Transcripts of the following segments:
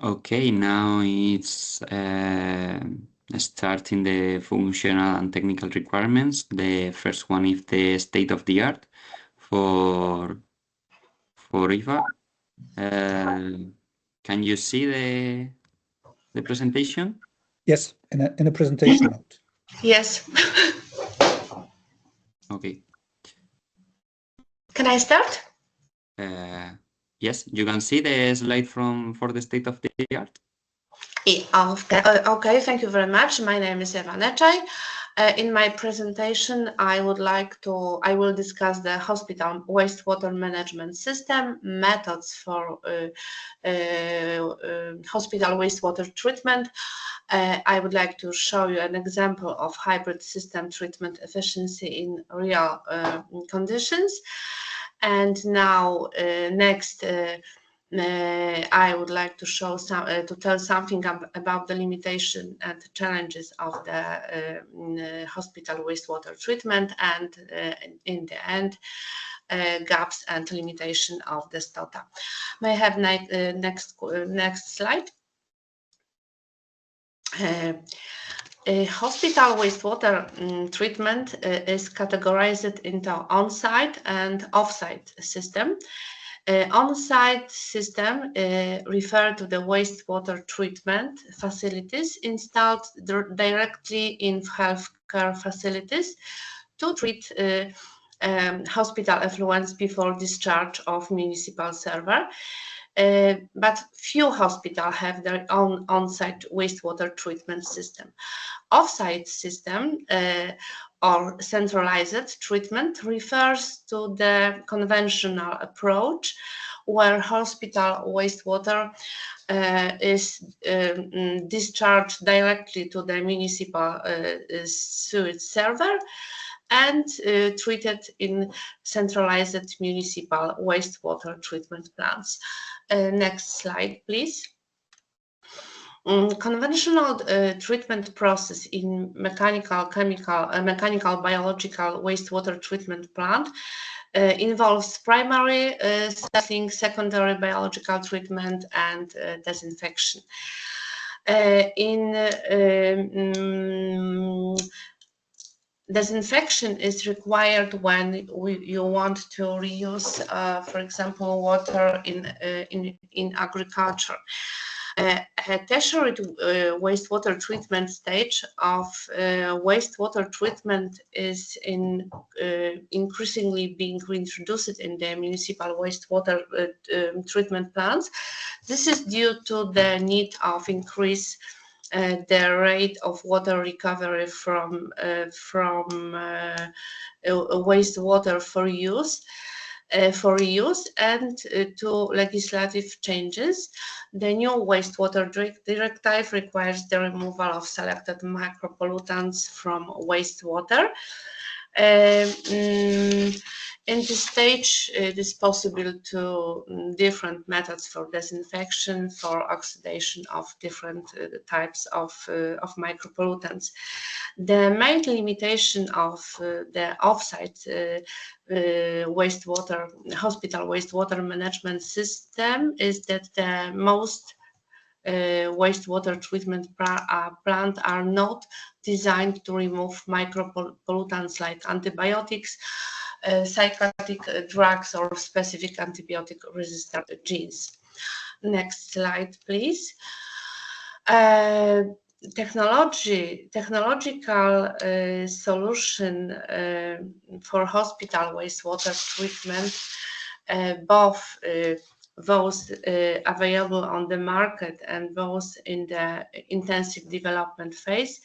Okay, now it's starting the functional and technical requirements. The first one is the state of the art for IFA. Can you see the presentation? Yes, in a presentation mode. Yes. Okay. Can I start? Yes, you can see the slide for the state of the art. Okay, thank you very much. My name is Eva Neczaj. In my presentation, I will discuss the hospital wastewater management system, methods for hospital wastewater treatment. I would like to show you an example of hybrid system treatment efficiency in real conditions. And now, next, I would like to show to tell something about the limitation and challenges of the hospital wastewater treatment, and in the end, gaps and limitation of the SOTA. May I have next slide? Hospital wastewater treatment is categorized into on-site and off-site system. On-site system refer to the wastewater treatment facilities installed directly in healthcare facilities to treat hospital effluents before discharge of municipal server. But few hospitals have their own on-site wastewater treatment system. Off-site system or centralized treatment refers to the conventional approach where hospital wastewater is discharged directly to the municipal sewage server and treated in centralized municipal wastewater treatment plants. Next slide, please. Conventional treatment process in mechanical, biological wastewater treatment plant involves primary settling, secondary biological treatment, and disinfection. Disinfection is required when you want to reuse, for example, water in agriculture. A tertiary wastewater treatment stage of wastewater treatment is increasingly being reintroduced in the municipal wastewater treatment plants. This is due to the need of increase the rate of water recovery from wastewater for reuse and to legislative changes. The new wastewater directive requires the removal of selected micropollutants from wastewater. In this stage, it is possible to different methods for disinfection, for oxidation of different types of micropollutants. The main limitation of the offsite hospital wastewater management system is that the most wastewater treatment plants are not designed to remove micropollutants like antibiotics, psychotic drugs, or specific antibiotic resistant genes. Next slide, please. Technological solution for hospital wastewater treatment, both those available on the market and those in the intensive development phase,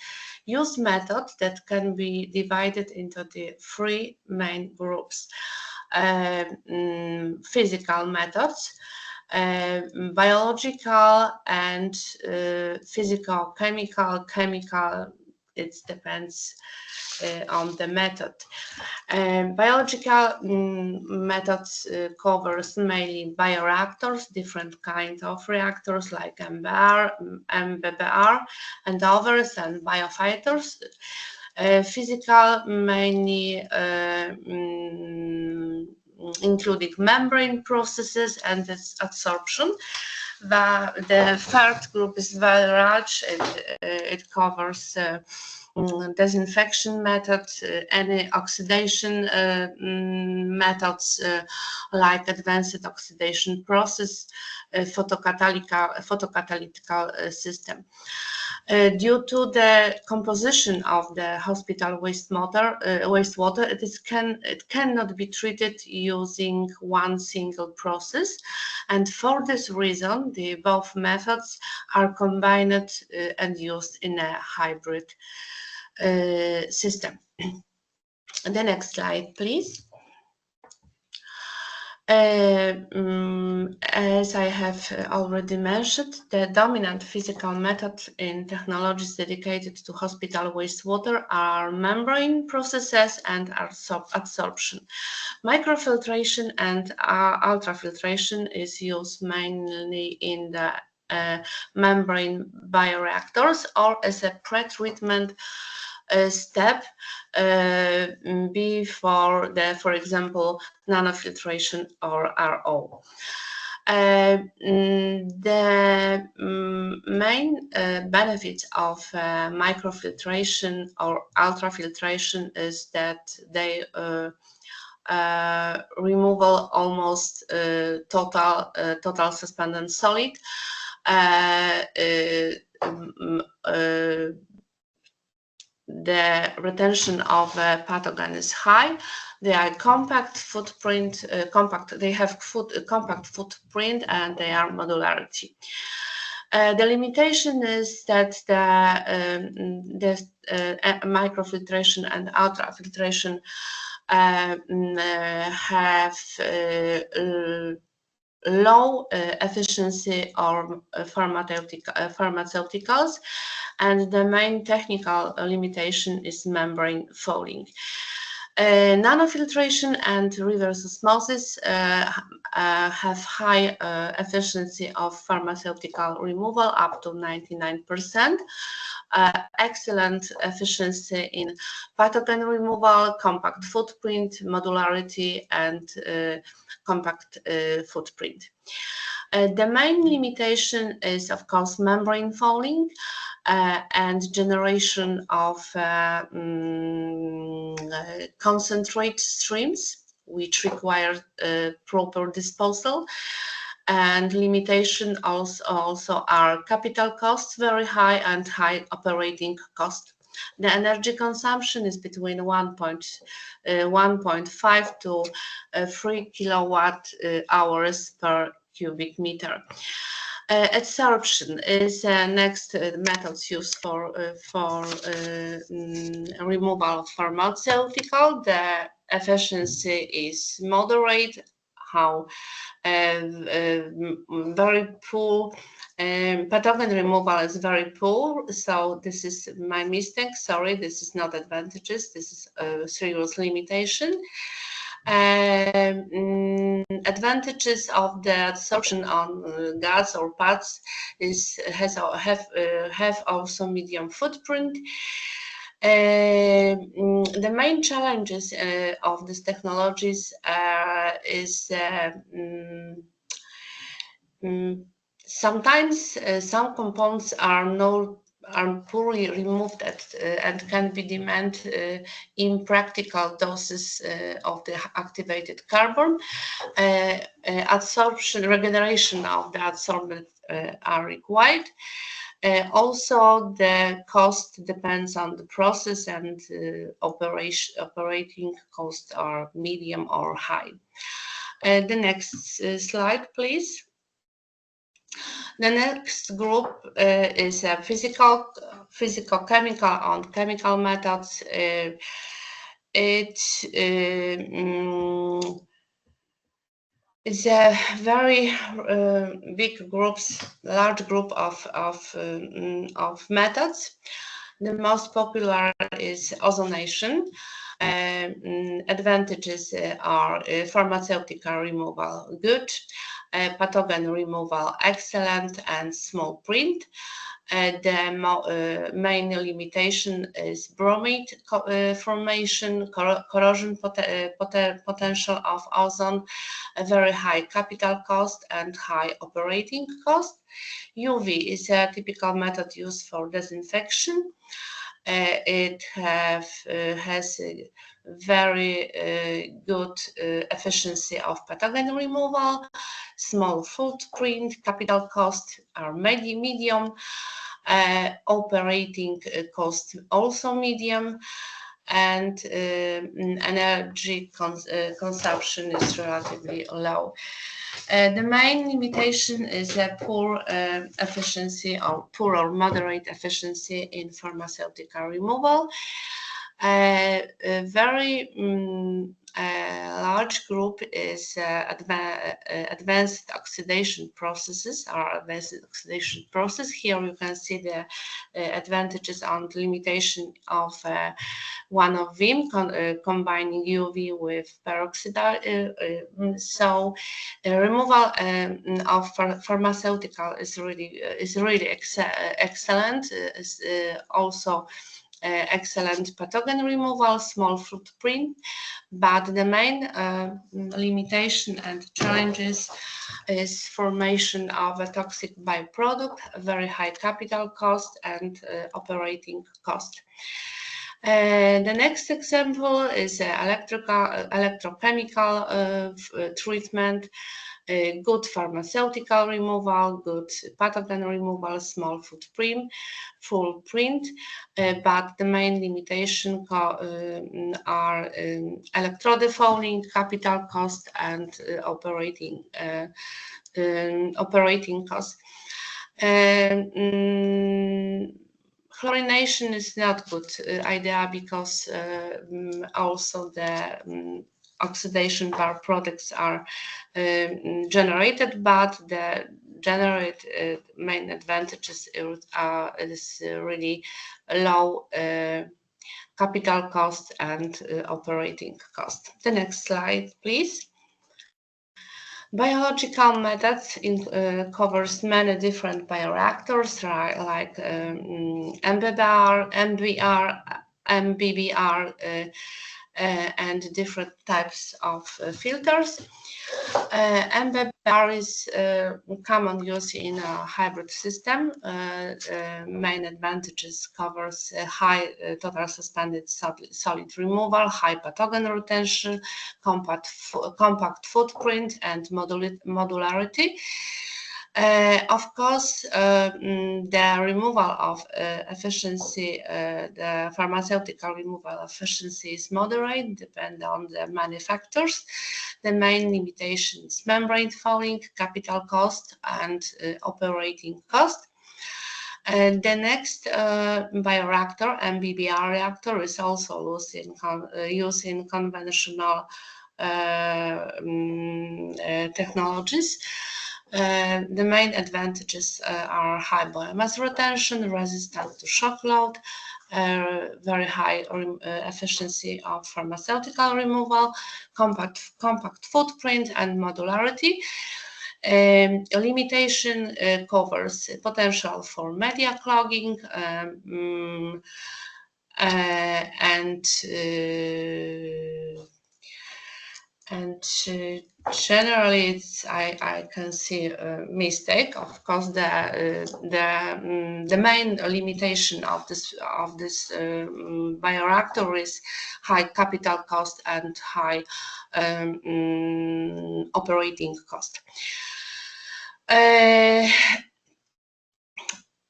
use methods that can be divided into the three main groups. Physical methods, biological, and physical, chemical, it depends on the method. Biological methods covers mainly bioreactors, different kinds of reactors like MBR, and others, and biofighters. Physical mainly including membrane processes and its adsorption. The third group is very large. It covers disinfection methods, any oxidation methods like advanced oxidation process, photocatalytic system. Due to the composition of the hospital wastewater, it cannot be treated using one single process, and for this reason, both methods are combined and used in a hybrid system. The next slide, please. As I have already mentioned, the dominant physical method in technologies dedicated to hospital wastewater are membrane processes and adsorption. Microfiltration and ultrafiltration is used mainly in the membrane bioreactors or as a pre-treatment step before for example, nanofiltration or RO. The main benefit of microfiltration or ultrafiltration is that they removal almost total suspended solid. The retention of pathogen is high. They are compact footprint. They have compact footprint, and they are modularity. The limitation is that the microfiltration and ultrafiltration have low efficiency or pharmaceuticals, and the main technical limitation is membrane fouling. Nanofiltration and reverse osmosis have high efficiency of pharmaceutical removal, up to 99%. Excellent efficiency in pathogen removal, compact footprint, modularity, and compact footprint. The main limitation is, of course, membrane fouling and generation of concentrate streams, which require proper disposal. And limitation also are capital costs very high and high operating cost. The energy consumption is between 1.5 to 3 kilowatt hours per cubic meter. Adsorption is next methods used for removal of pharmaceutical. The efficiency is moderate. How very poor. Pathogen removal is very poor, so this is my mistake. Sorry, this is not advantages. This is a serious limitation. Advantages of the adsorption on gas or pads have also medium footprint. The main challenges of these technologies is sometimes some components are poorly removed and can be demanded impractical doses of the activated carbon. Adsorption, regeneration of the adsorbent are required. Also, the cost depends on the process, and operating costs are medium or high. The next slide, please. The next group is physical, chemical, and chemical methods. It's a very large group of methods. The most popular is ozonation. Advantages are pharmaceutical removal good, pathogen removal excellent and small print. The main limitation is bromide formation, corrosion potential of ozone, a very high capital cost and high operating cost. UV is a typical method used for disinfection. It has a very good efficiency of pathogen removal, small footprint, capital cost are medium, operating cost also medium, and energy consumption is relatively low. The main limitation is a poor efficiency or poor or moderate efficiency in pharmaceutical removal. A very large group is advanced oxidation processes or advanced oxidation process. Here you can see the advantages and limitation of one of them, combining UV with peroxide. So removal of pharmaceutical is really excellent. Also excellent pathogen removal, small footprint, but the main limitation and challenges is formation of a toxic byproduct, very high capital cost and operating cost. The next example is electrochemical treatment. Good pharmaceutical removal, good pathogen removal, small footprint, full print, but the main limitation are electrodefouling, capital cost, and operating cost. Chlorination is not good idea because also the oxidation byproducts are generated, but the generated main advantages is really low capital cost and operating cost. The next slide, please. Biological methods covers many different bioreactors like MBBR, and different types of filters. MBBR is common use in a hybrid system. Main advantages covers high total suspended solid removal, high pathogen retention, compact footprint, and modularity. Of course, the removal of efficiency, the pharmaceutical removal efficiency is moderate, depend on the manufacturers. The main limitation is membrane fouling, capital cost, and operating cost. And the next bioreactor, MBBR reactor, is also used in conventional technologies. The main advantages are high biomass retention, resistant to shock load, very high efficiency of pharmaceutical removal, compact footprint, and modularity. Limitation covers potential for media clogging and generally, I can see a mistake. Of course, the main limitation of this bioreactor is high capital cost and high operating cost.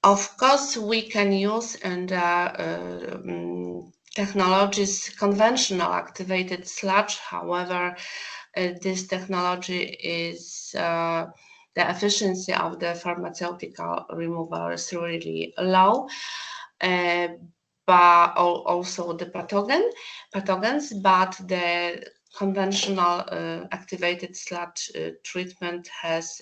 Of course, we can use technologies conventional activated sludge. However, this technology is the efficiency of the pharmaceutical removal is really low, but also the pathogens, but the conventional activated sludge treatment has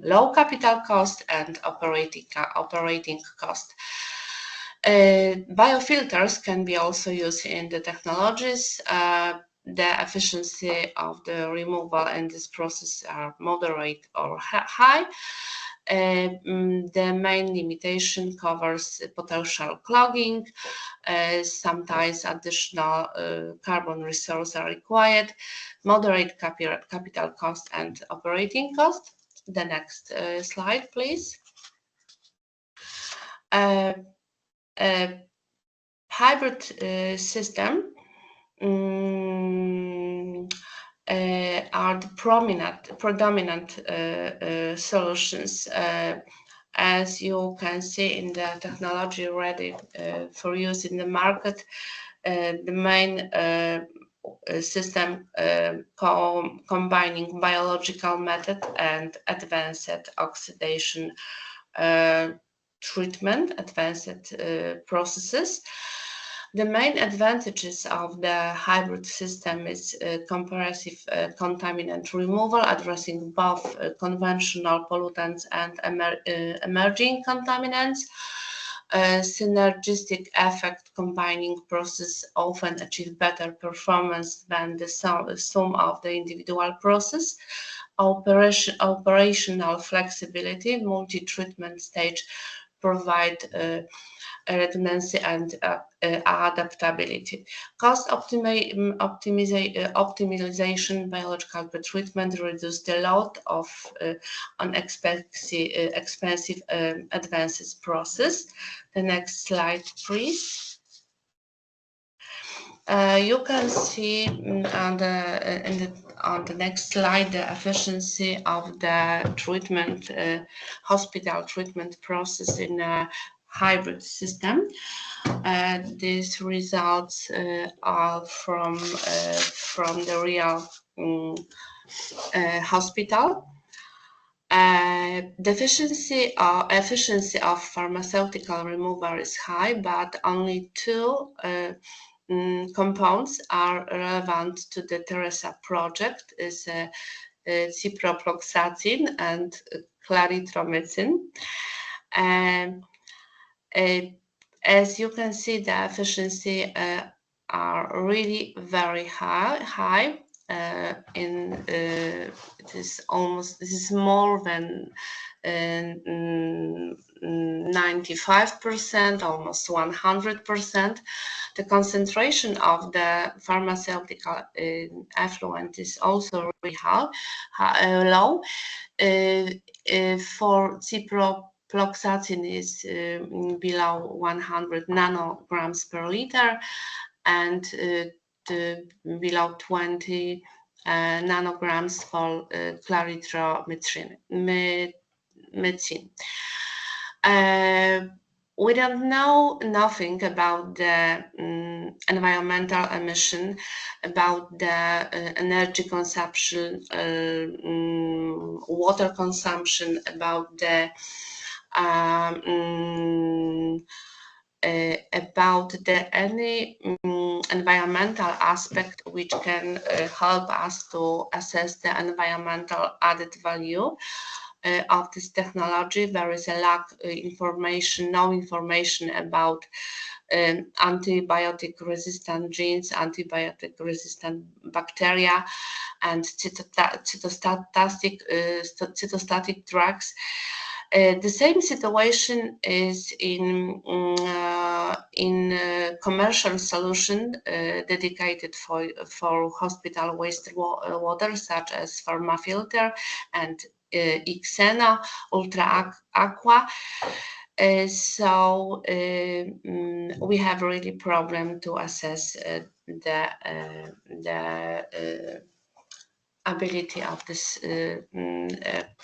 low capital cost and operating cost. Biofilters can be also used in the technologies. the efficiency of the removal in this process are moderate or high. The main limitation covers potential clogging. Sometimes additional carbon resources are required, moderate capital cost and operating cost. The next slide, please. Hybrid system are the predominant solutions. As you can see in the technology ready for use in the market, the main system combining biological method and advanced oxidation treatment, advanced processes. The main advantages of the hybrid system is comprehensive contaminant removal, addressing both conventional pollutants and emerging contaminants. Synergistic effect combining process often achieve better performance than the sum of the individual process. Operational flexibility, multi-treatment stage provide redundancy and adaptability. Cost optimization, biological pretreatment reduce the load of an expensive advanced process. The next slide, please. You can see on the next slide the efficiency of the treatment, hospital treatment process in a hybrid system. These results are from the real hospital. The efficiency of pharmaceutical removal is high, but only two compounds are relevant to the Teresa project, is ciprofloxacin and clarithromycin. As you can see, the efficiency are really very high. This is more than 95%, almost 100%. The concentration of the pharmaceutical effluent is also really low. For ciprofloxacin is below 100 nanograms per liter, and below 20 nanograms for clarithromycin. We don't know nothing about the environmental emission, about the energy consumption, water consumption, about the any environmental aspect which can help us to assess the environmental added value of this technology. There is a lack of information, no information about antibiotic resistant genes, antibiotic resistant bacteria, and cytostatic drugs. The same situation is in commercial solution dedicated for hospital wastewater, such as PharmaFilter and Xena, Ultra Aqua. So we have really problem to assess the ability of this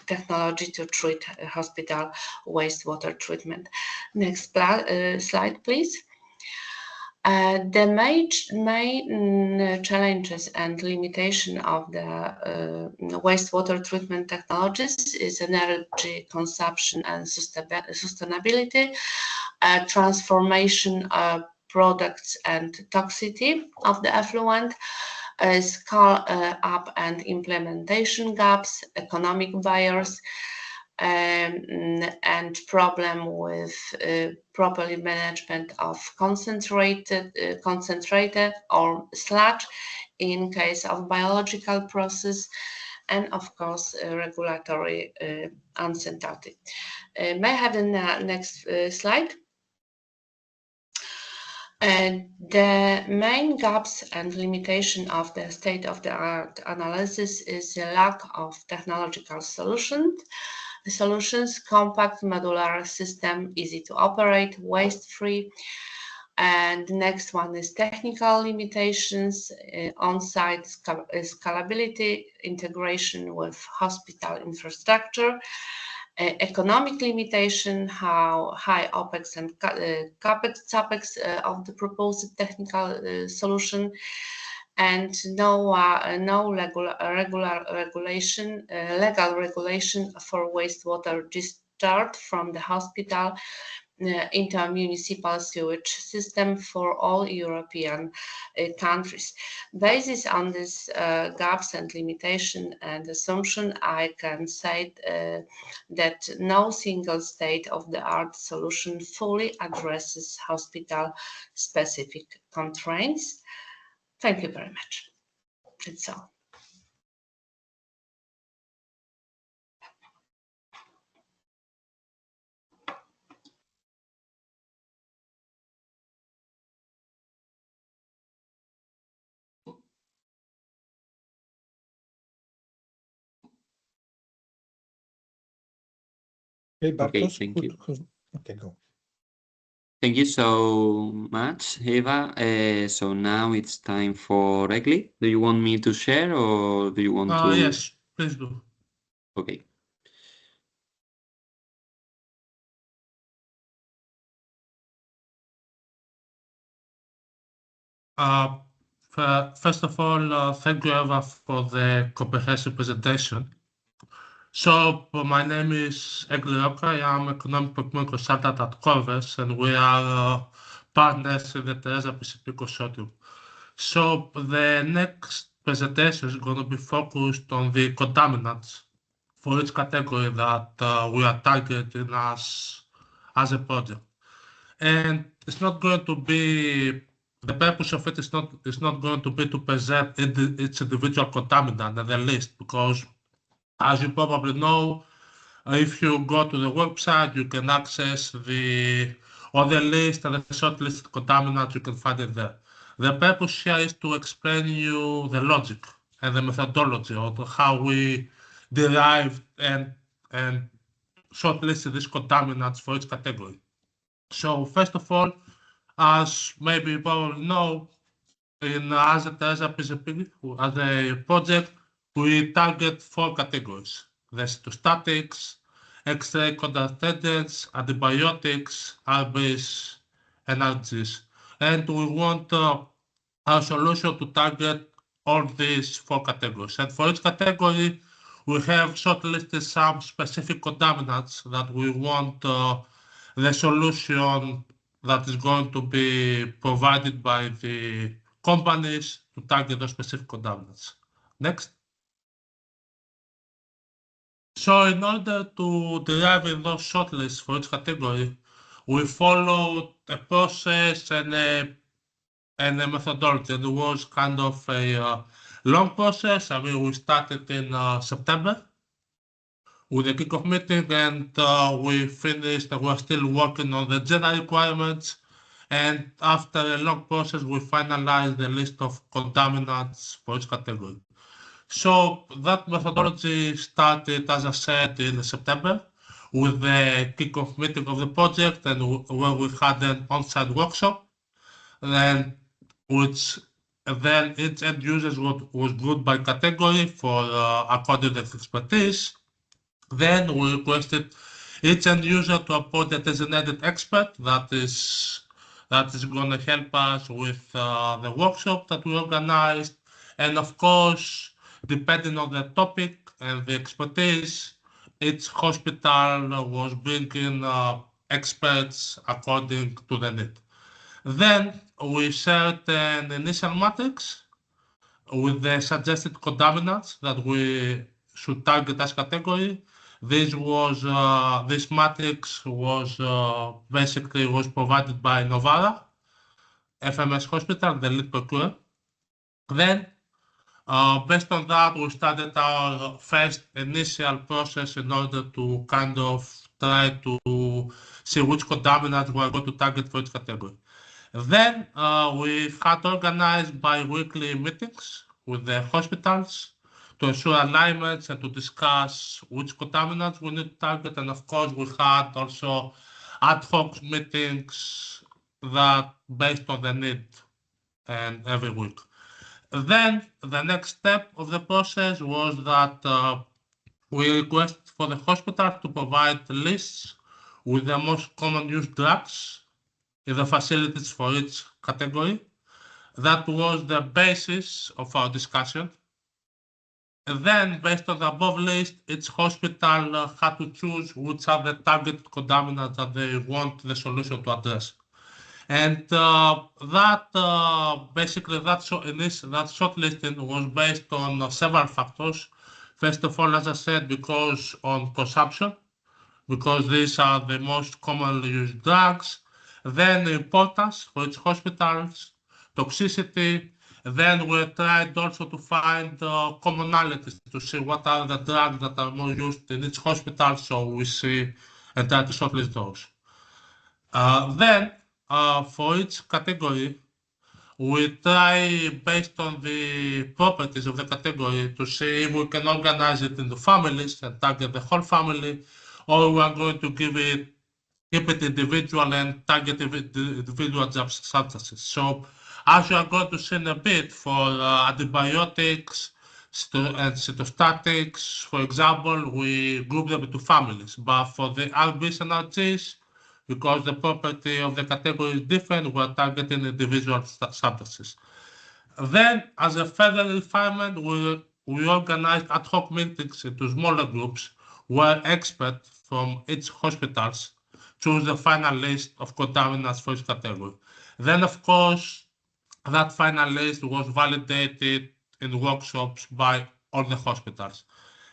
technology to treat hospital wastewater treatment. Next slide, please. The main challenges and limitation of the wastewater treatment technologies is energy consumption and sustainability, transformation of products and toxicity of the effluent, scale up and implementation gaps, economic barriers, and problem with properly management of concentrated or sludge in case of biological process, and of course regulatory uncertainty. May I have the next slide? The main gaps and limitation of the state-of-the-art analysis is the lack of technological solutions, compact modular system, easy to operate, waste-free. And the next one is technical limitations, on-site scalability, integration with hospital infrastructure, economic limitation, how high OPEX and CAPEX of the proposed technical solution, and no legal regulation for wastewater discharge from the hospital into a municipal sewage system for all European countries. Based on this gaps and limitation and assumption, I can say that no single state-of-the-art solution fully addresses hospital-specific constraints. Thank you very much. That's all. Okay, Bartosz, thank you. Okay, go. Thank you so much, Eva. So now it's time for Egli. Do you want me to share or do you want to? Yes, please do. Okay. First of all, thank you, Eva, for the comprehensive presentation. So, my name is Egli Oka. I am economic procurement consultant at Corvus, and we are partners in the Teresa Pacific Consortium. So, the next presentation is going to be focused on the contaminants for each category that we are targeting as a project. And it's not going to be, the purpose of it is not going to be to present its individual contaminant and the list, because as you probably know, if you go to the website, you can access all the list and the shortlisted contaminants, you can find it there. The purpose here is to explain you the logic and the methodology of how we derived and shortlisted these contaminants for each category. So first of all, as maybe you probably know, as a project, we target 4 categories: the cytostatics, X-ray contact agents, antibiotics, RBs, and RGs. And we want our solution to target all these 4 categories. And for each category, we have shortlisted some specific contaminants that we want the solution that is going to be provided by the companies to target those specific contaminants. Next. So in order to derive those shortlists for each category, we followed a process and a methodology. And it was kind of a long process. I mean, we started in September with a kickoff meeting, and we finished, and we're still working on the general requirements. And after a long process, we finalized the list of contaminants for each category. So that methodology started, as I said, in September with the kickoff meeting of the project, and where we had an on-site workshop, and which then each end users was grouped by category for according to their expertise. Then we requested each end user to appoint a designated expert that is going to help us with the workshop that we organized. And of course, depending on the topic and the expertise, each hospital was bringing experts according to the need. Then we shared an initial matrix with the suggested contaminants that we should target as category. This matrix was basically provided by Novara, FMS Hospital, the lead procurer. Then Based on that, we started our first initial process in order to kind of try to see which contaminants we are going to target for each category. Then we had organized bi-weekly meetings with the hospitals to ensure alignments and to discuss which contaminants we need to target. And of course, we had also ad hoc meetings that based on the need and every week. Then the next step of the process was that we request for the hospital to provide lists with the most common used drugs in the facilities for each category. That was the basis of our discussion. And then, based on the above list, each hospital had to choose which are the target contaminants that they want the solution to address. And basically that shortlisting was based on several factors. First of all, as I said, because on consumption, because these are the most commonly used drugs. Then importance for each hospitals, toxicity. Then we tried also to find commonalities to see what are the drugs that are more used in each hospital. So we see and try to shortlist those. Then for each category, we try based on the properties of the category to see if we can organize it into families and target the whole family, or we are going to keep it individual and target individual substances. So as you are going to see in a bit, for antibiotics and cytostatics, for example, we group them into families. But for the RBs and RGs, because the property of the category is different, we're targeting individual substances. Then, as a further refinement, we organized ad hoc meetings into smaller groups where experts from each hospitals choose the final list of contaminants for each category. Then, of course, that final list was validated in workshops by all the hospitals.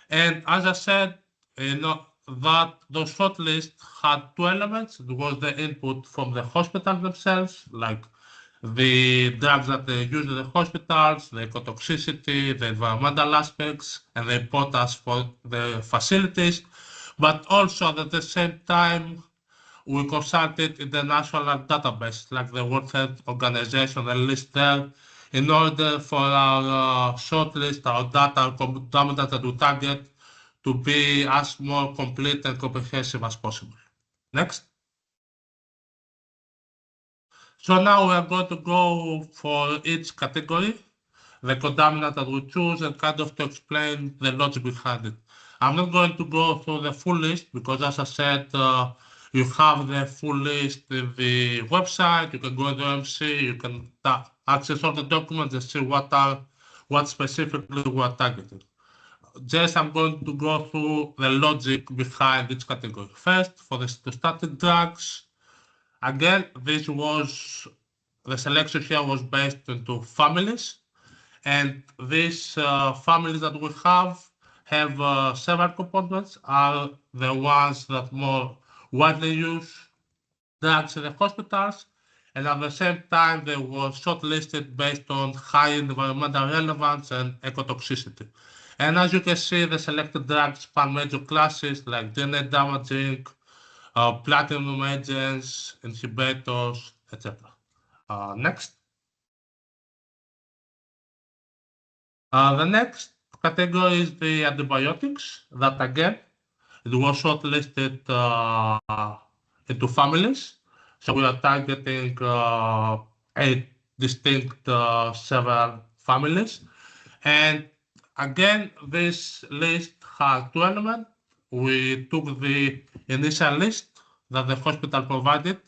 And as I said, that the shortlist had two elements. It was the input from the hospitals themselves, like the drugs that they use in the hospitals, the ecotoxicity, the environmental aspects, and the importance for the facilities. But also at the same time, we consulted international database like the World Health Organization and list there in order for our shortlist, our data, our contaminants that we target to be as more complete and comprehensive as possible. Next. So now we are going to go for each category, the contaminant that we choose, and kind of to explain the logic behind it. I'm not going to go through the full list because, as I said, you have the full list in the website. You can go to MC, you can access all the documents and see what specifically we are targeting. Just I'm going to go through the logic behind each category. First, for the cytostatic drugs, again, the selection here was based into families, and these families that we have several components, are the ones that more widely use drugs in the hospitals, and at the same time they were shortlisted based on high environmental relevance and ecotoxicity. And as you can see, the selected drugs span major classes like DNA damaging, platinum agents, inhibitors, etc. Next. The next category is the antibiotics. That again, it was shortlisted into families. So we are targeting 8 distinct several families. And again, this list has two elements. We took the initial list that the hospital provided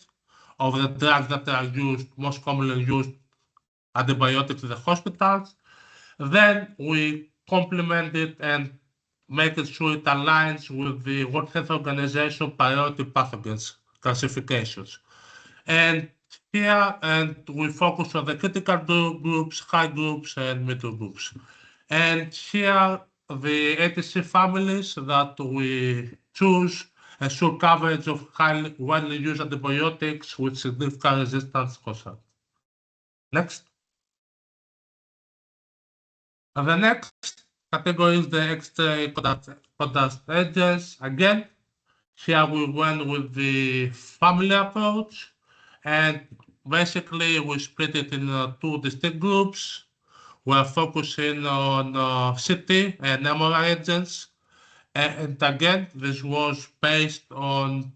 of the drugs that are used, most commonly used antibiotics in the hospitals. Then we complement it and making sure it aligns with the World Health Organization priority pathogens classifications. And here, we focus on the critical groups, high groups, and middle groups. And here, the 86 families that we choose ensure coverage of widely used antibiotics with significant resistance concern. Next. The next category is the extra conduct agents. Again, here we went with the family approach, and basically we split it in two distinct groups. We're focusing on city and MRI agents, and again, this was based on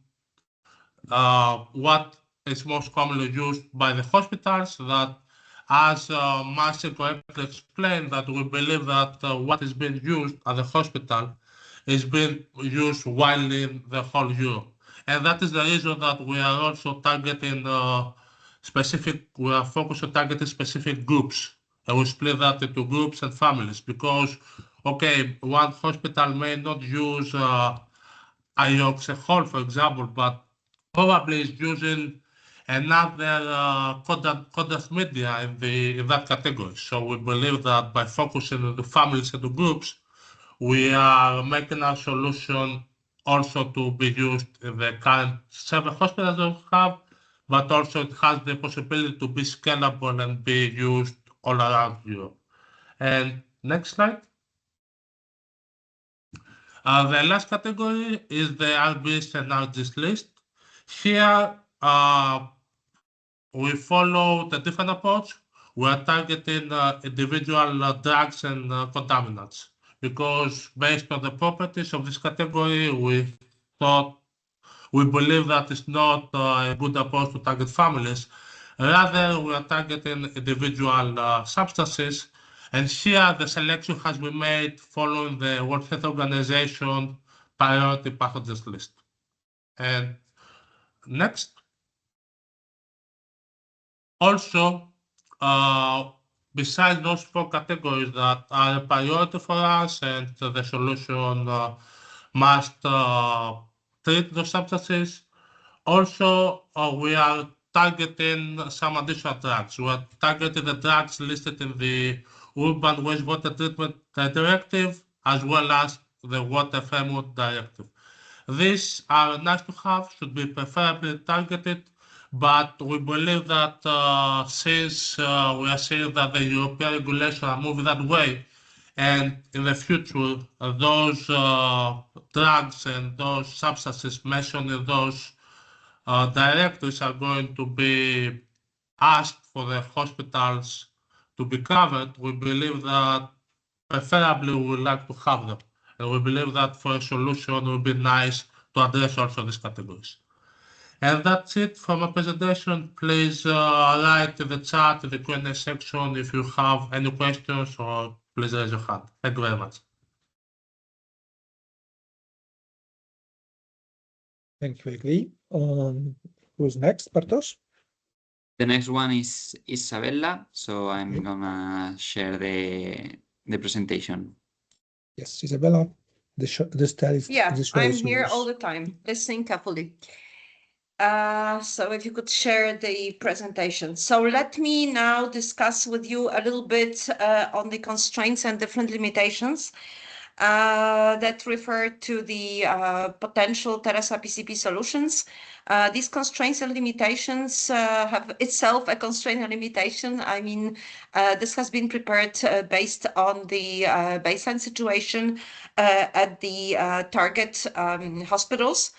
what is most commonly used by the hospitals, that as Marcin correctly explained, that we believe that what is being used at the hospital is being used widely in the whole Europe. And that is the reason that we are also targeting we are focused on targeting specific groups. And we split that into groups and families because, okay, one hospital may not use ioxexol, for example, but probably is using another contact media in that category. So we believe that by focusing on the families and the groups, we are making our solution also to be used in the current 7 hospitals that we have, but also it has the possibility to be scalable and be used all around Europe. And next slide. The last category is the RBs and RGs list. Here, we follow the different approach. We are targeting individual drugs and contaminants because based on the properties of this category, we believe that it's not a good approach to target families. Rather, we are targeting individual substances. And here, the selection has been made following the World Health Organization priority pathogens list. And next. Also, besides those 4 categories that are a priority for us and the solution must treat those substances, also we are targeting some additional drugs. We are targeting the drugs listed in the Urban Wastewater Treatment Directive as well as the Water Framework Directive. These are nice to have, should be preferably targeted, but we believe that since we are seeing that the European regulations are moving that way, and in the future, those drugs and those substances mentioned in those directives are going to be asked for the hospitals to be covered, we believe that preferably we would like to have them. And we believe that for a solution it would be nice to address also these categories. And that's it for my presentation. Please write in the chat, in the Q&A section, if you have any questions, or please raise your hand. Thank you very much. Thank you, Igli. Who's next, Bartosz? The next one is Isabella, so I'm gonna share the presentation. Yes, Isabella, the show is I'm here all the time, listening carefully. So if you could share the presentation. So let me now discuss with you a little bit on the constraints and different limitations that refer to the potential Teresa PCP solutions. These constraints and limitations have itself a constraint and limitation. I mean, this has been prepared based on the baseline situation at the target hospitals.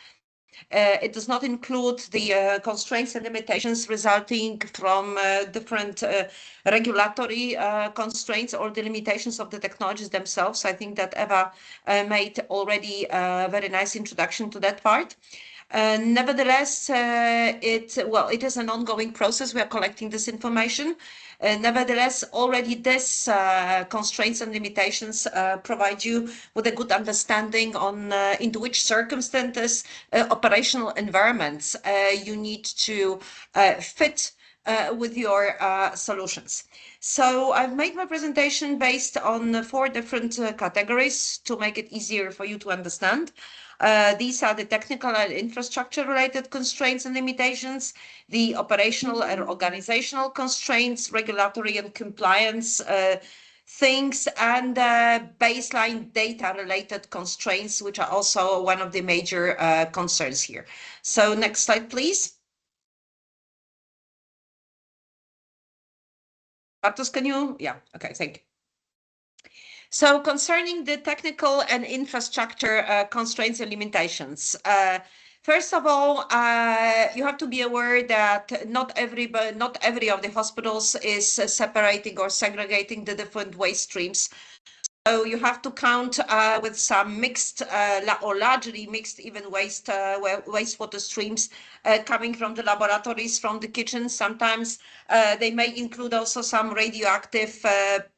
It does not include the constraints and limitations resulting from different regulatory constraints or the limitations of the technologies themselves. I think that Eva made already a very nice introduction to that part. Nevertheless, it is an ongoing process. We are collecting this information. Nevertheless, already this constraints and limitations provide you with a good understanding on into which circumstances, operational environments you need to fit with your solutions. So I've made my presentation based on 4 different categories to make it easier for you to understand. These are the technical and infrastructure related constraints and limitations, the operational and organizational constraints, regulatory and compliance things, and baseline data related constraints, which are also one of the major concerns here. So next slide, please. Bartosz, can you? Yeah, okay, thank you. So concerning the technical and infrastructure constraints and limitations, first of all, you have to be aware that not every of the hospitals is separating or segregating the different waste streams. So you have to count with some mixed or largely mixed even wastewater streams coming from the laboratories, from the kitchens. Sometimes they may include also some radioactive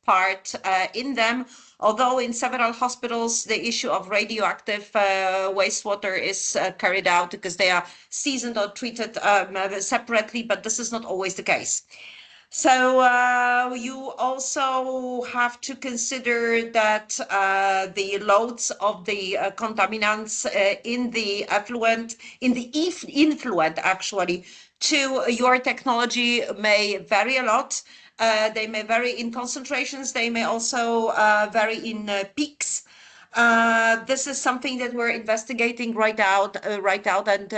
part in them. Although in several hospitals, the issue of radioactive wastewater is carried out because they are seasoned or treated separately, but this is not always the case. So you also have to consider that the loads of the contaminants in the effluent, influent actually, to your technology may vary a lot. They may vary in concentrations. They may also vary in peaks. This is something that we're investigating right out, and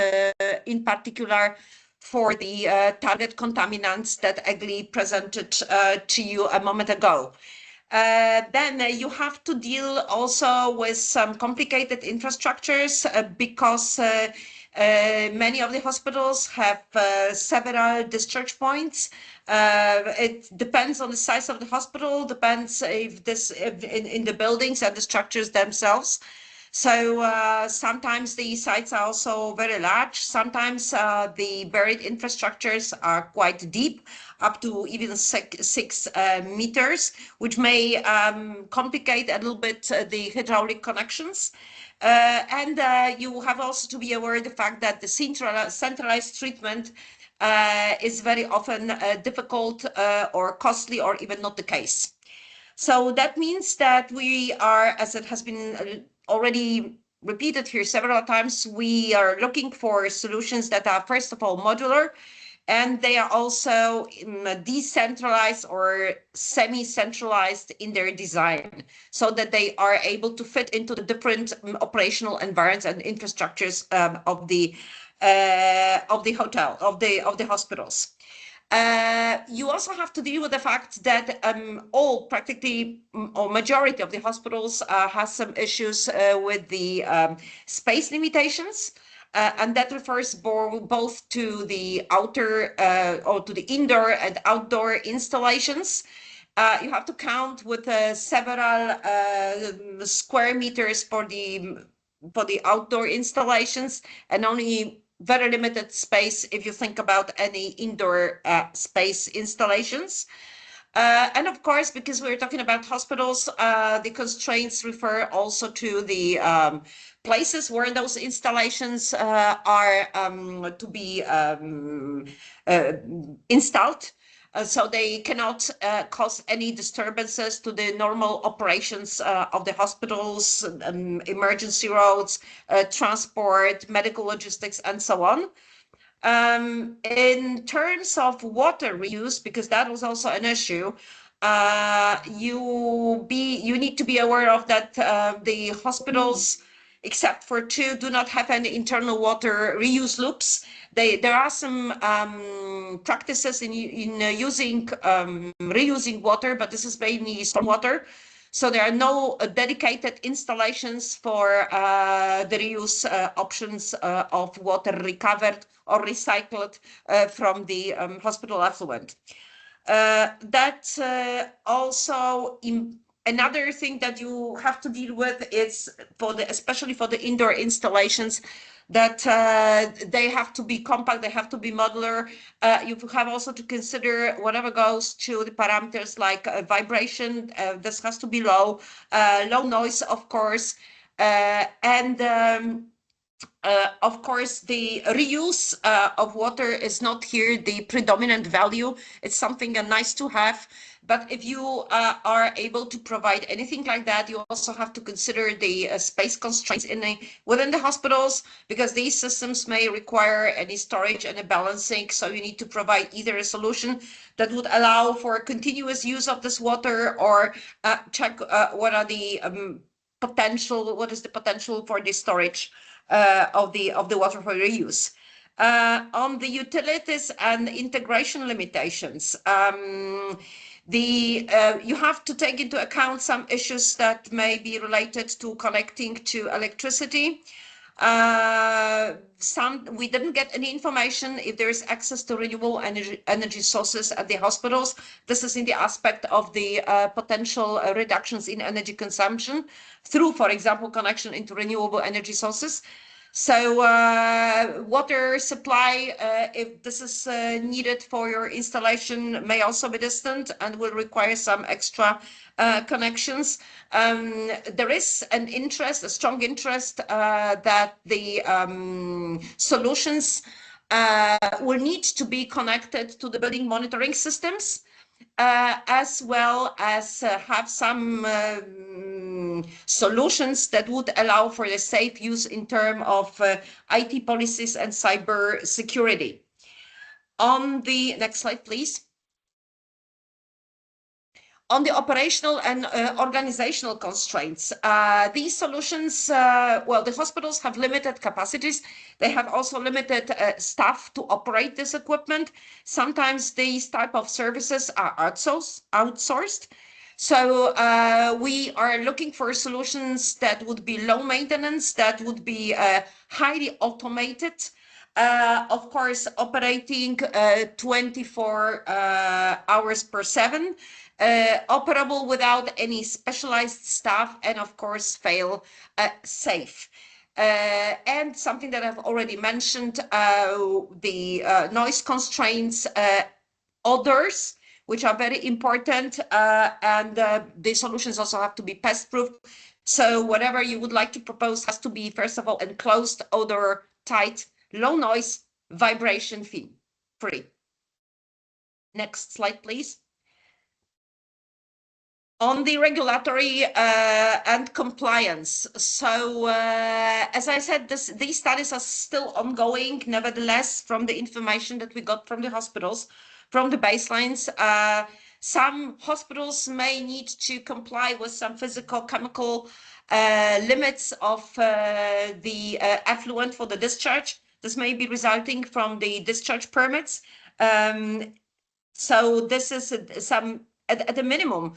in particular for the target contaminants that Egli presented to you a moment ago. Then you have to deal also with some complicated infrastructures because many of the hospitals have several discharge points. It depends on the size of the hospital, depends if this in the buildings and the structures themselves. So sometimes the sites are also very large. Sometimes the buried infrastructures are quite deep, up to even 6 meters, which may complicate a little bit the hydraulic connections. And you have also to be aware of the fact that the centralized treatment is very often difficult or costly or even not the case. So that means that we are, as it has been already repeated here several times, we are looking for solutions that are, first of all, modular, and they are also decentralized or semi-centralized in their design, so that they are able to fit into the different operational environments and infrastructures of the hospitals. You also have to deal with the fact that all practically or majority of the hospitals has some issues with the space limitations. And that refers both to the outer or to the indoor and outdoor installations. You have to count with several square meters for the outdoor installations, and only very limited space if you think about any indoor space installations. And of course, because we're talking about hospitals, the constraints refer also to the places where those installations are to be installed. So they cannot cause any disturbances to the normal operations of the hospitals, emergency roads, transport, medical logistics, and so on. In terms of water reuse, because that was also an issue, you need to be aware of that the hospitals, except for 2, do not have any internal water reuse loops. There are some practices in using reusing water, but this is mainly stormwater. So there are no dedicated installations for the reuse options of water recovered or recycled from the hospital effluent. That's also another thing that you have to deal with is especially for the indoor installations, that they have to be compact, they have to be modular. You have also to consider whatever goes to the parameters like vibration. This has to be low noise, of course, and of course, the reuse of water is not here the predominant value. It's something nice to have. But if you are able to provide anything like that, you also have to consider the space constraints within the hospitals, because these systems may require any storage and a balancing. So you need to provide either a solution that would allow for continuous use of this water, or check what is the potential for the storage of the water for reuse. On the utilities and integration limitations, You have to take into account some issues that may be related to connecting to electricity. We didn't get any information if there is access to renewable energy sources at the hospitals. This is in the aspect of the potential reductions in energy consumption through, for example, connection into renewable energy sources. So water supply, if this is needed for your installation, may also be distant and will require some extra connections. There is an interest, a strong interest that the solutions will need to be connected to the building monitoring systems, as well as have some solutions that would allow for the safe use in terms of IT policies and cyber security. On the next slide, please. On the operational and organizational constraints, these solutions, well, the hospitals have limited capacities. They have also limited staff to operate this equipment. Sometimes these type of services are outsourced. So we are looking for solutions that would be low maintenance, that would be highly automated, of course, operating 24 hours per 7, operable without any specialized staff, and of course, fail safe. And something that I've already mentioned, the noise constraints, odors, which are very important, and the solutions also have to be pest-proof. So whatever you would like to propose has to be, first of all, enclosed, odor tight, low noise, vibration free. Next slide, please. On the regulatory and compliance. So as I said, these studies are still ongoing. Nevertheless, from the information that we got from the hospitals, from the baselines, some hospitals may need to comply with some physical chemical limits of the effluent for the discharge. This may be resulting from the discharge permits. So this is some, at the minimum,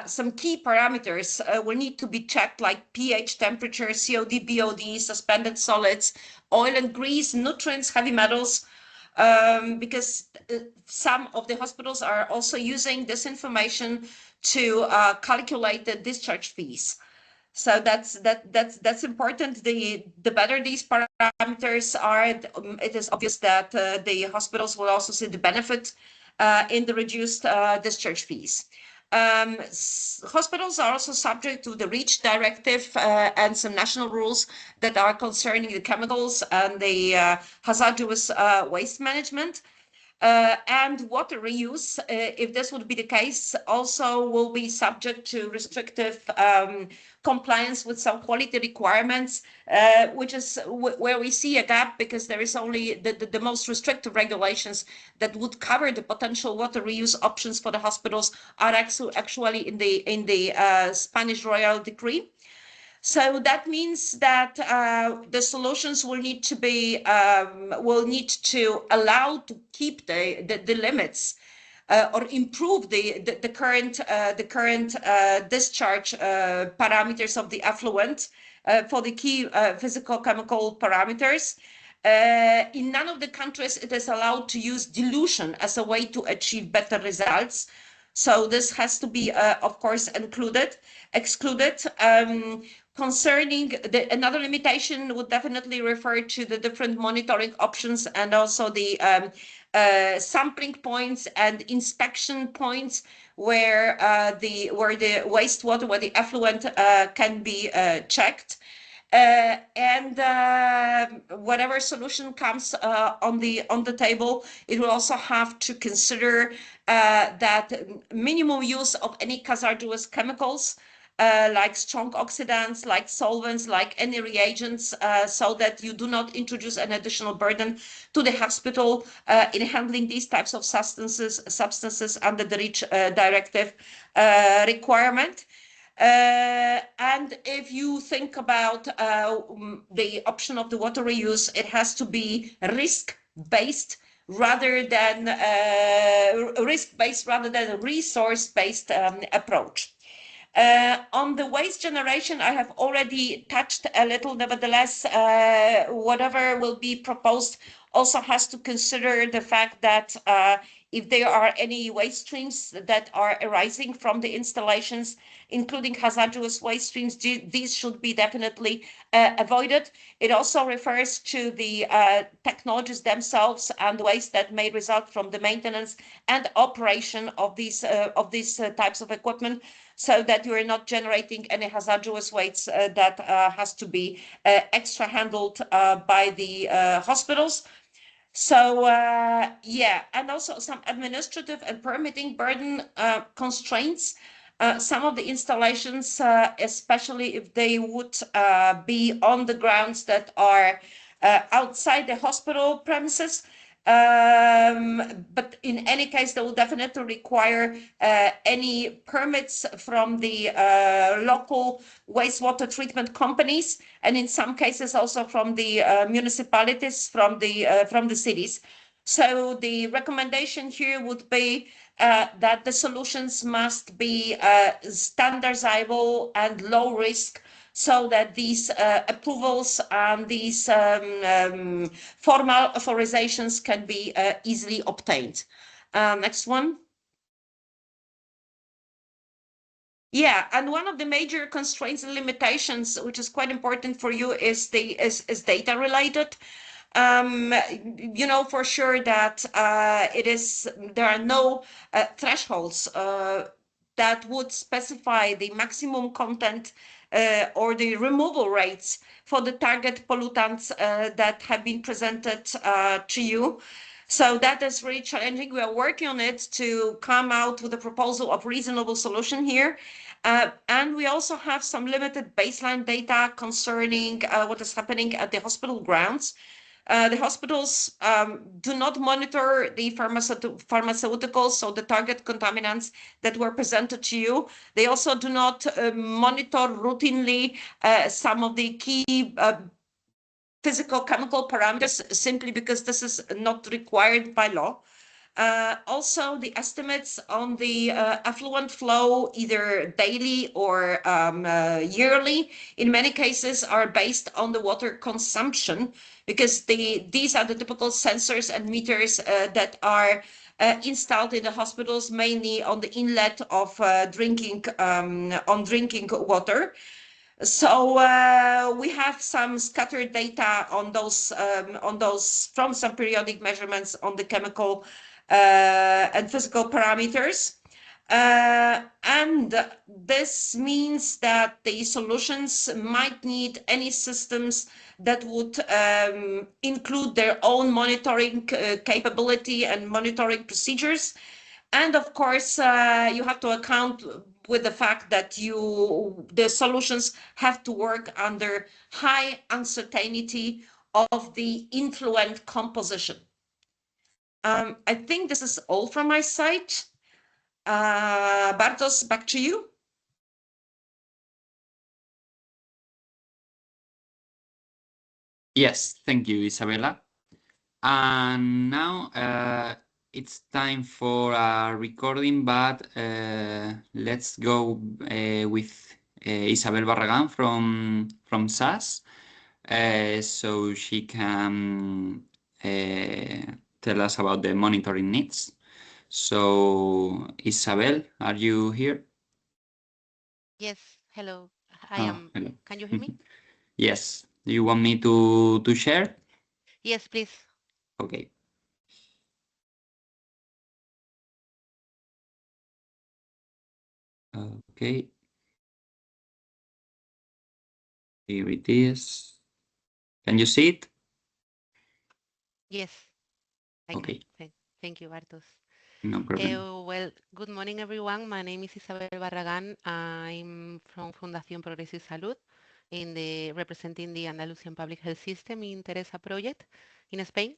some key parameters will need to be checked, like pH, temperature, COD, BOD, suspended solids, oil and grease, nutrients, heavy metals, because some of the hospitals are also using this information to calculate the discharge fees. So that's important. The better these parameters are, it is obvious that the hospitals will also see the benefit in the reduced discharge fees. Hospitals are also subject to the REACH directive and some national rules that are concerning the chemicals and the hazardous waste management. And water reuse, if this would be the case, also will be subject to restrictive compliance with some quality requirements, which is where we see a gap, because there is only the most restrictive regulations that would cover the potential water reuse options for the hospitals are actually in the Spanish Royal Decree. So that means that the solutions will need to be allow to keep the limits or improve the current discharge parameters of the effluent for the key physical chemical parameters. In none of the countries it is allowed to use dilution as a way to achieve better results. So this has to be, of course, excluded. Concerning another limitation would definitely refer to the different monitoring options and also the sampling points and inspection points where the wastewater, where the effluent can be checked. And whatever solution comes on the table, it will also have to consider that minimum use of any hazardous chemicals, like strong oxidants, like solvents, like any reagents, so that you do not introduce an additional burden to the hospital in handling these types of substances under the REACH directive requirement. And if you think about the option of the water reuse, it has to be risk-based rather than risk-based rather than a resource-based approach. On the waste generation, I have already touched a little. Nevertheless, whatever will be proposed also has to consider the fact that if there are any waste streams that are arising from the installations, including hazardous waste streams, these should be definitely avoided. It also refers to the technologies themselves and waste that may result from the maintenance and operation of these types of equipment, so that you are not generating any hazardous waste that has to be extra handled by the hospitals. So yeah, and also some administrative and permitting burden constraints. Some of the installations, especially if they would be on the grounds that are outside the hospital premises, but in any case, they will definitely require any permits from the local wastewater treatment companies, and in some cases also from the municipalities, from the cities. So the recommendation here would be that the solutions must be standardizable and low risk, so that these approvals and these formal authorizations can be easily obtained. Next one. Yeah, and one of the major constraints and limitations, which is quite important for you, is data related. You know for sure that there are no thresholds that would specify the maximum content or the removal rates for the target pollutants that have been presented to you. So that is really challenging. We are working on it to come out with a proposal of reasonable solution here. And we also have some limited baseline data concerning what is happening at the hospital grounds. The hospitals do not monitor the pharmaceuticals, so the target contaminants that were presented to you. They also do not monitor routinely some of the key physical chemical parameters, simply because this is not required by law. Also, the estimates on the effluent flow, either daily or yearly, in many cases are based on the water consumption, because these are the typical sensors and meters that are installed in the hospitals, mainly on the inlet of drinking water. So we have some scattered data on those from some periodic measurements on the chemical and physical parameters. And this means that the solutions might need any systems that would include their own monitoring capability and monitoring procedures. And of course, you have to account with the fact that the solutions have to work under high uncertainty of the influent composition. I think this is all from my side. Bartosz, back to you. Yes, thank you, Isabella. And now it's time for a recording, but let's go with Isabel Barragan from SAS, so she can tell us about the monitoring needs. So, Isabel, are you here? Yes, hello. I Oh, am. hello. Can you hear me? Yes. Do you want me to share? Yes, please. Okay. Okay. Here it is. Can you see it? Yes, I Okay. can. Thank you, Bartos. No problem. Well, good morning, everyone. My name is Isabel Barragan. I'm from Fundación Progreso y Salud, representing the Andalusian Public Health System in Teresa project in Spain.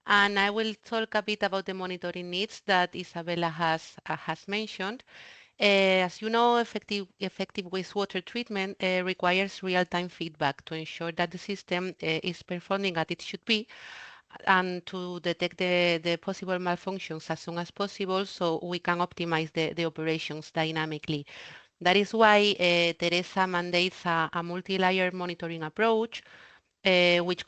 And I will talk a bit about the monitoring needs that Isabella has mentioned. As you know, effective wastewater treatment requires real-time feedback to ensure that the system is performing as it should be, and to detect the possible malfunctions as soon as possible so we can optimize the operations dynamically. That is why Teresa mandates a multi-layer monitoring approach which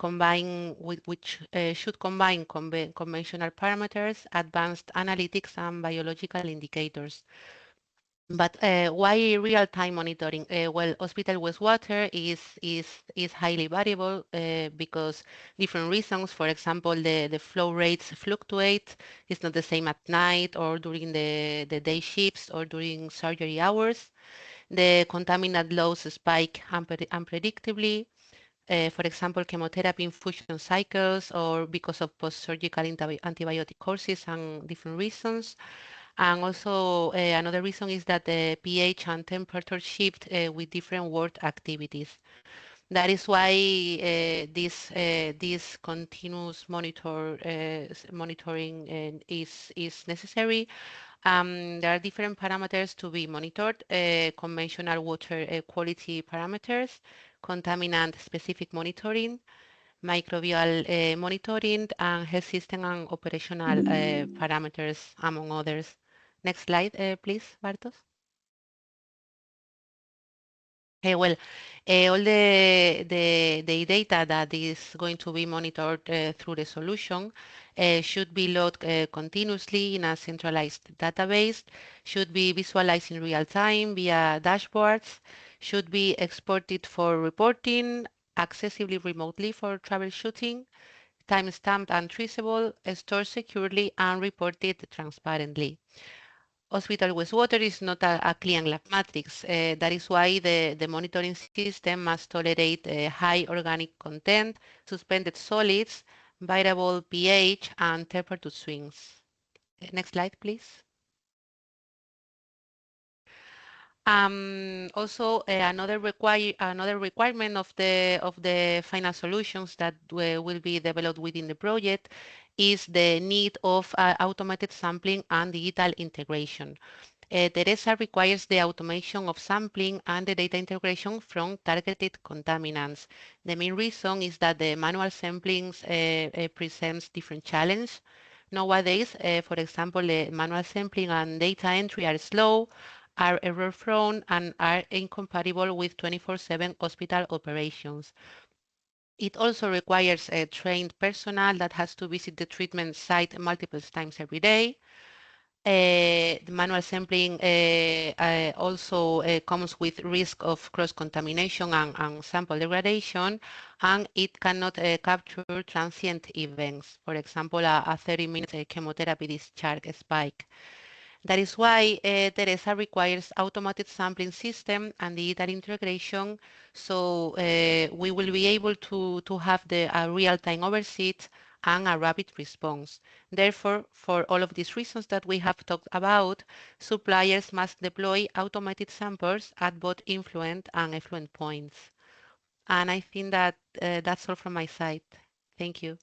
should combine conventional parameters, advanced analytics, and biological indicators. But why real-time monitoring? Well, hospital wastewater is highly variable because different reasons. For example, the flow rates fluctuate. It's not the same at night or during the day shifts or during surgery hours. The contaminant loads spike unpredictably. For example, chemotherapy infusion cycles or because of post-surgical antibiotic courses and different reasons. And also another reason is that the pH and temperature shift with different work activities. That is why this continuous monitoring is necessary. There are different parameters to be monitored, conventional water quality parameters, contaminant-specific monitoring, microbial monitoring, and health system and operational parameters, among others. Next slide, please, Bartos. Well, all the data that is going to be monitored through the solution should be logged continuously in a centralized database, should be visualized in real time via dashboards, should be exported for reporting, accessibly remotely for troubleshooting, time-stamped and traceable, stored securely, and reported transparently. Hospital wastewater is not a clean lab matrix. That is why the monitoring system must tolerate high organic content, suspended solids, variable pH, and temperature swings. Next slide, please. Also, another requirement of the final solutions that will be developed within the project is the need of automated sampling and digital integration. Teresa requires the automation of sampling and the data integration from targeted contaminants. The main reason is that the manual sampling presents different challenges. Nowadays, for example, the manual sampling and data entry are slow, are error-prone, and are incompatible with 24/7 hospital operations. It also requires a trained personnel that has to visit the treatment site multiple times every day. The manual sampling also comes with risk of cross-contamination and sample degradation, and it cannot capture transient events. For example, a 30-minute chemotherapy discharge spike. That is why Teresa requires automated sampling system and digital integration, so we will be able to have a real-time oversight and a rapid response. Therefore, for all of these reasons that we have talked about, suppliers must deploy automated samples at both influent and effluent points. And I think that that's all from my side. Thank you.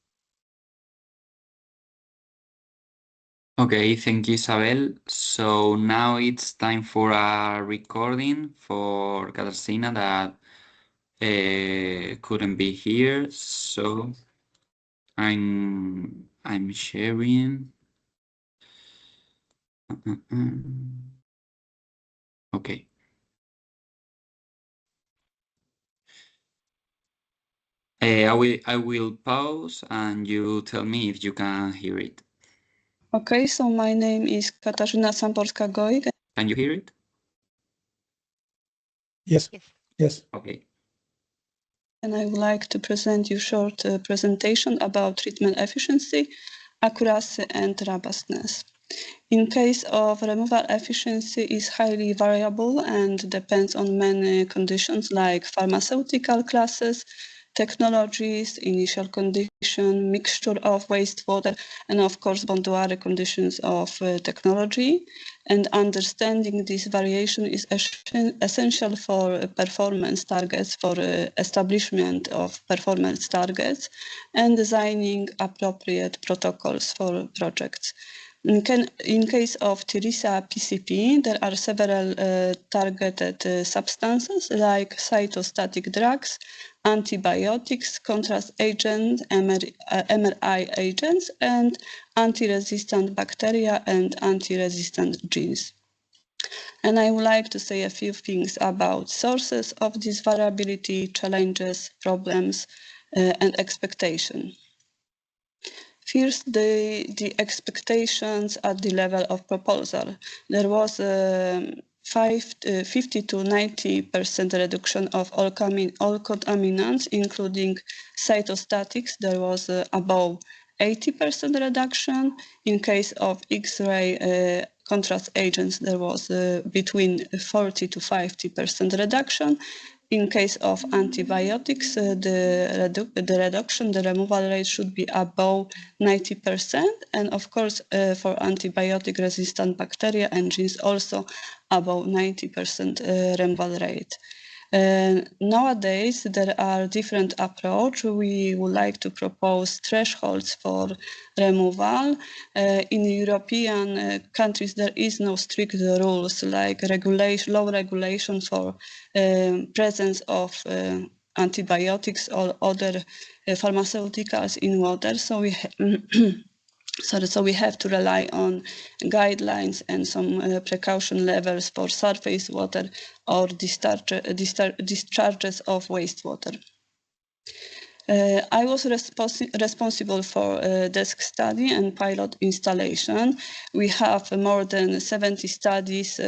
Okay, thank you, Isabel. So now it's time for a recording for Katarzyna that couldn't be here. So I'm sharing. Okay. I will pause and you tell me if you can hear it. Okay, so my name is Katarzyna Samborska-Goik. Can you hear it? Yes. Yes. Yes. Okay. And I would like to present you a short presentation about treatment efficiency, accuracy, and robustness. In case of removal, efficiency is highly variable and depends on many conditions like pharmaceutical classes, technologies, initial condition, mixture of wastewater, and of course, boundary conditions of technology. And understanding this variation is essential for performance targets, for establishment of performance targets, and designing appropriate protocols for projects. In case of Teresa PCP, there are several targeted substances like cytostatic drugs, antibiotics, contrast agents, MRI agents, and anti-resistant bacteria and anti-resistant genes. And I would like to say a few things about sources of this variability, challenges, problems, and expectation. First, the expectations at the level of proposal. There was a 50 to 90% reduction of all contaminants, including cytostatics. There was above 80% reduction. In case of X-ray contrast agents, there was between 40 to 50% reduction. In case of antibiotics, the reduction, the removal rate should be above 90%. And of course, for antibiotic-resistant bacteria and genes, also above 90% removal rate. Nowadays, there are different approaches. We would like to propose thresholds for removal. In European countries, there is no strict rules like low regulation for presence of antibiotics or other pharmaceuticals in water. So we have to rely on guidelines and some precaution levels for surface water or discharges of wastewater. I was responsible for desk study and pilot installation. We have more than 70 studies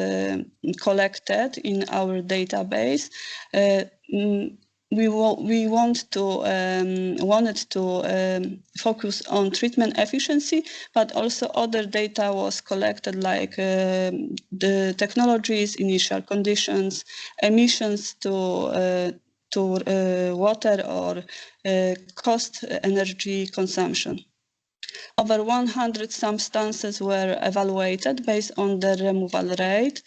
collected in our database. We wanted to focus on treatment efficiency, but also other data was collected like the technologies, initial conditions, emissions to water or cost energy consumption. Over 100 substances were evaluated based on the removal rate.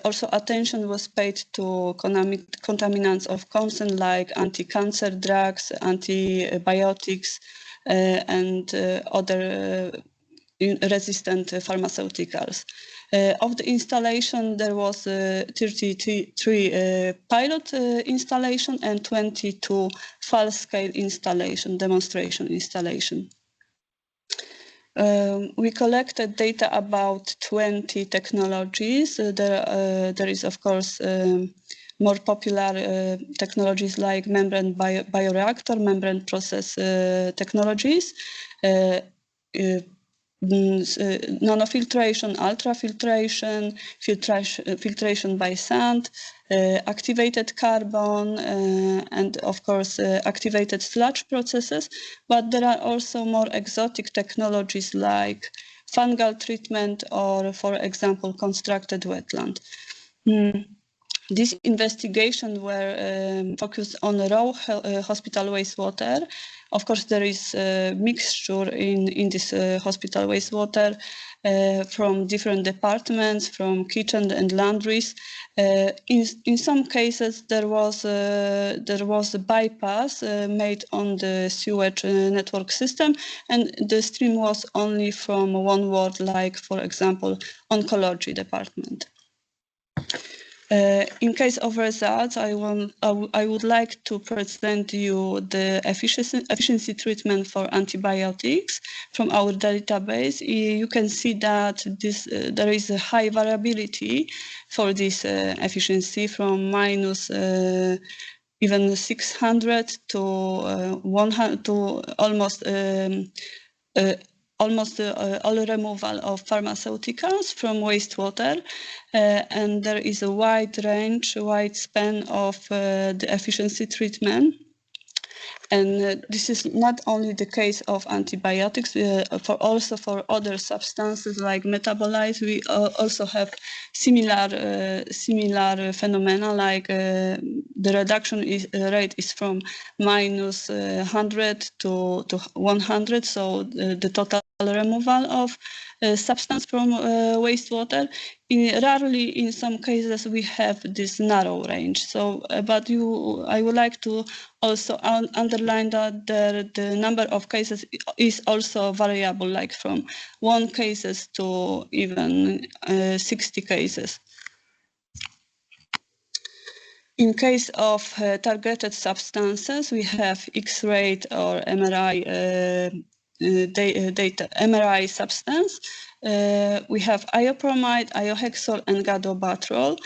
Also, attention was paid to contaminants of concern like anti-cancer drugs, antibiotics, and other resistant pharmaceuticals. Of the installation, there was 33 pilot installation and 22 full-scale installation, demonstration installation. We collected data about 20 technologies. There is, of course, more popular technologies like membrane bioreactor, membrane process technologies, nanofiltration, ultrafiltration, filtration by sand, activated carbon, and of course activated sludge processes. But there are also more exotic technologies like fungal treatment or, for example, constructed wetland. These investigations were focused on raw hospital wastewater. Of course, there is a mixture in this hospital wastewater from different departments, from kitchen and laundries. In some cases, there was a bypass made on the sewage network system, and the stream was only from one ward, like, for example, oncology department. In case of results, I would like to present you the efficiency treatment for antibiotics from our database. You can see that there is a high variability for this efficiency from minus even 600 to 100 to almost all removal of pharmaceuticals from wastewater, and there is a wide span of the efficiency treatment. And this is not only the case of antibiotics, also for other substances like metabolites, we also have similar phenomena, like the reduction rate is from minus 100 to 100, so the total removal of substance from wastewater. Rarely, in some cases, we have this narrow range. So, but I would like to also underline that the number of cases is also variable, like from 1 cases to even 60 cases. In case of targeted substances, we have X-ray or MRI data, MRI substance. We have iopromide, iohexol, and gadobatrol.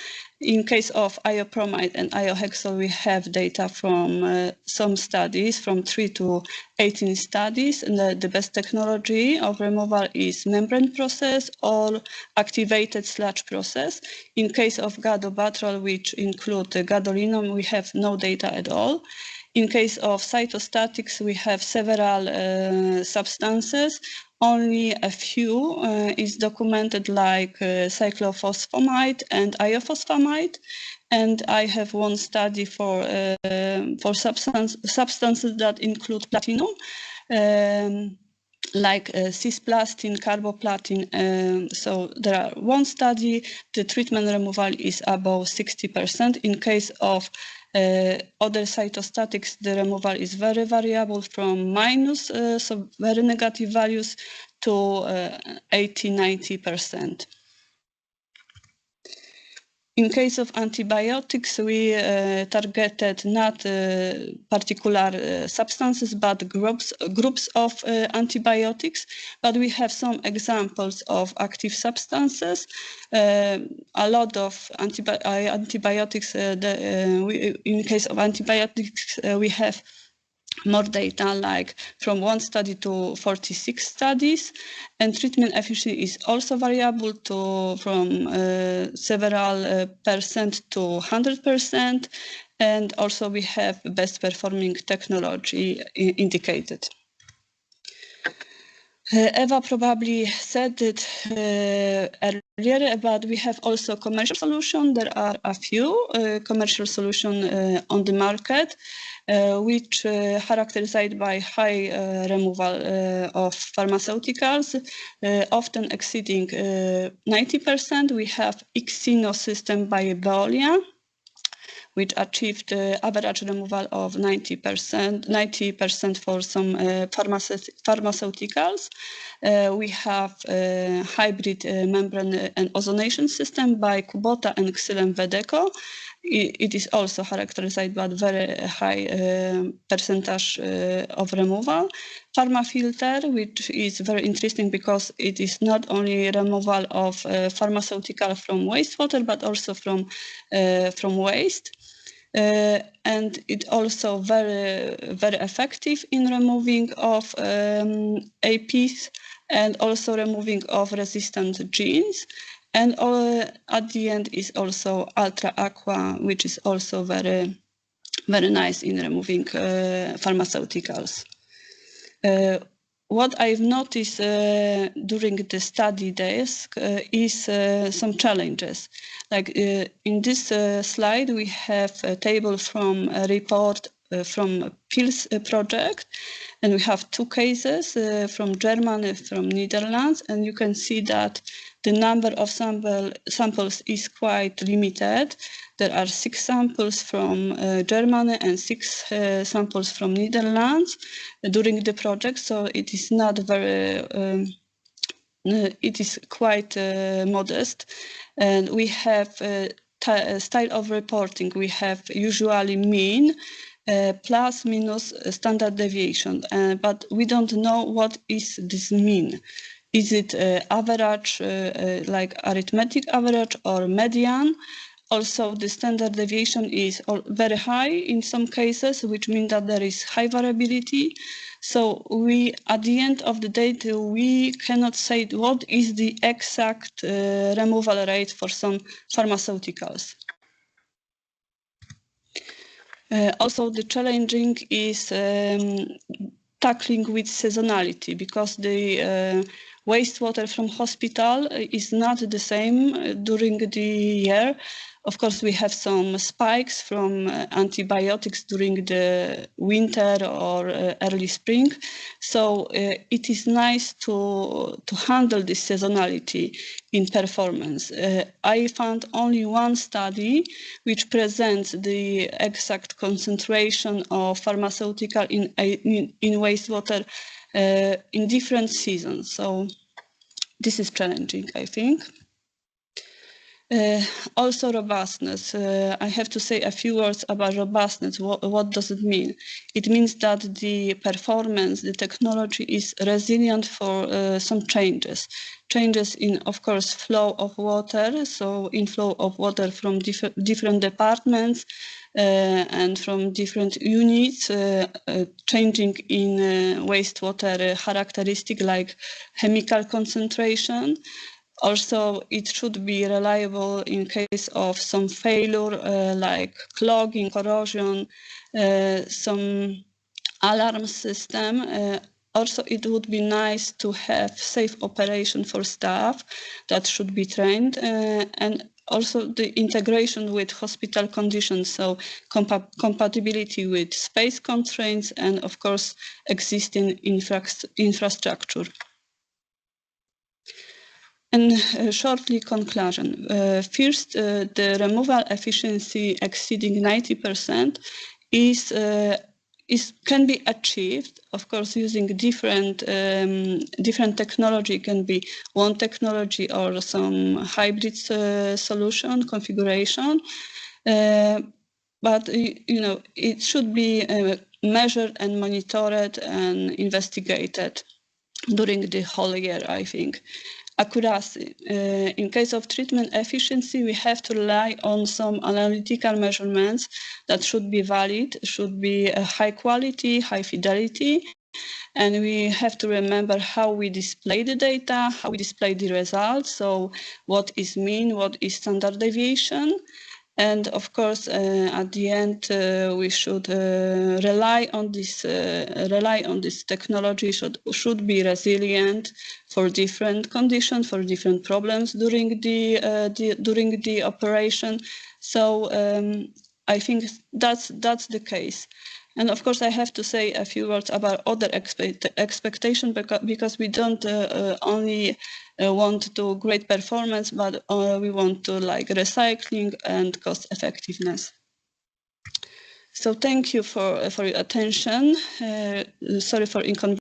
In case of iopromide and iohexol, we have data from some studies, from 3 to 18 studies. And the best technology of removal is membrane process or activated sludge process. In case of gadobatrol, which include gadolinium, we have no data at all. In case of cytostatics, we have several substances. Only a few is documented, like cyclophosphamide and iophosphamide. And I have one study for substances that include platinum, like cisplatin, carboplatin. So there are one study, the treatment removal is above 60%. In case of other cytostatics, the removal is very variable, from minus, so very negative values, to 80–90%. In case of antibiotics, we targeted not particular substances, but groups of antibiotics. But we have some examples of active substances. A lot of antibiotics. In case of antibiotics, we have more data, like from 1 study to 46 studies, and treatment efficiency is also variable from several percent to 100%, and also we have best performing technology indicated. Eva probably said it earlier, but we have also commercial solution. There are a few commercial solutions on the market, which characterized by high removal of pharmaceuticals, often exceeding 90%. We have Xeno system by Veolia, which achieved average removal of 90% for some pharmaceuticals. We have hybrid membrane and ozonation system by Kubota and Xylem Vedeco. It is also characterized by very high percentage of removal. PharmaFilter, which is very interesting because it is not only removal of pharmaceutical from wastewater, but also from waste. And it also very effective in removing of APs and also removing of resistant genes. And at the end is also Ultra Aqua, which is also very nice in removing pharmaceuticals. What I've noticed during the study days is some challenges. Like in this slide, we have a table from a report from PILS project, and we have 2 cases from Germany, from Netherlands, and you can see that the number of samples is quite limited. There are 6 samples from Germany and 6 samples from Netherlands during the project, so it is not very, it is quite modest. And we have style of reporting. We have usually mean, plus minus standard deviation, but we don't know what is this mean. Is it average, like arithmetic average, or median? Also, the standard deviation is very high in some cases, which means that there is high variability. So we, at the end of the day, we cannot say what is the exact removal rate for some pharmaceuticals. Also, the challenging is tackling with seasonality, because the wastewater from hospital is not the same during the year. Of course, we have some spikes from antibiotics during the winter or early spring. So it is nice to handle this seasonality in performance. I found only one study which presents the exact concentration of pharmaceutical in wastewater in different seasons. So this is challenging, I think. Also robustness. I have to say a few words about robustness. What does it mean? It means that the performance, the technology is resilient for some changes. Changes in, of course, flow of water, so inflow of water from different departments and from different units, changing in wastewater characteristic like chemical concentration. Also, it should be reliable in case of some failure like clogging, corrosion, some alarm system. Also, it would be nice to have safe operation for staff that should be trained, and also the integration with hospital conditions, so compatibility with space constraints and, of course, existing infrastructure. And shortly conclusion. First, the removal efficiency exceeding 90% can be achieved, of course, using different technology. It can be one technology or some hybrid solution configuration, but it should be measured and monitored and investigated during the whole year, I think. Accuracy. In case of treatment efficiency, we have to rely on some analytical measurements that should be valid, should be high quality, high fidelity, and we have to remember how we display the data, how we display the results, so what is mean, what is standard deviation. And of course, at the end, we should rely on this technology. Should be resilient for different conditions, for different problems during the operation. So I think that's the case. And of course, I have to say a few words about other expectation because we don't only want to great performance, but we want to like recycling and cost effectiveness. So thank you for your attention. Sorry for inconvenience.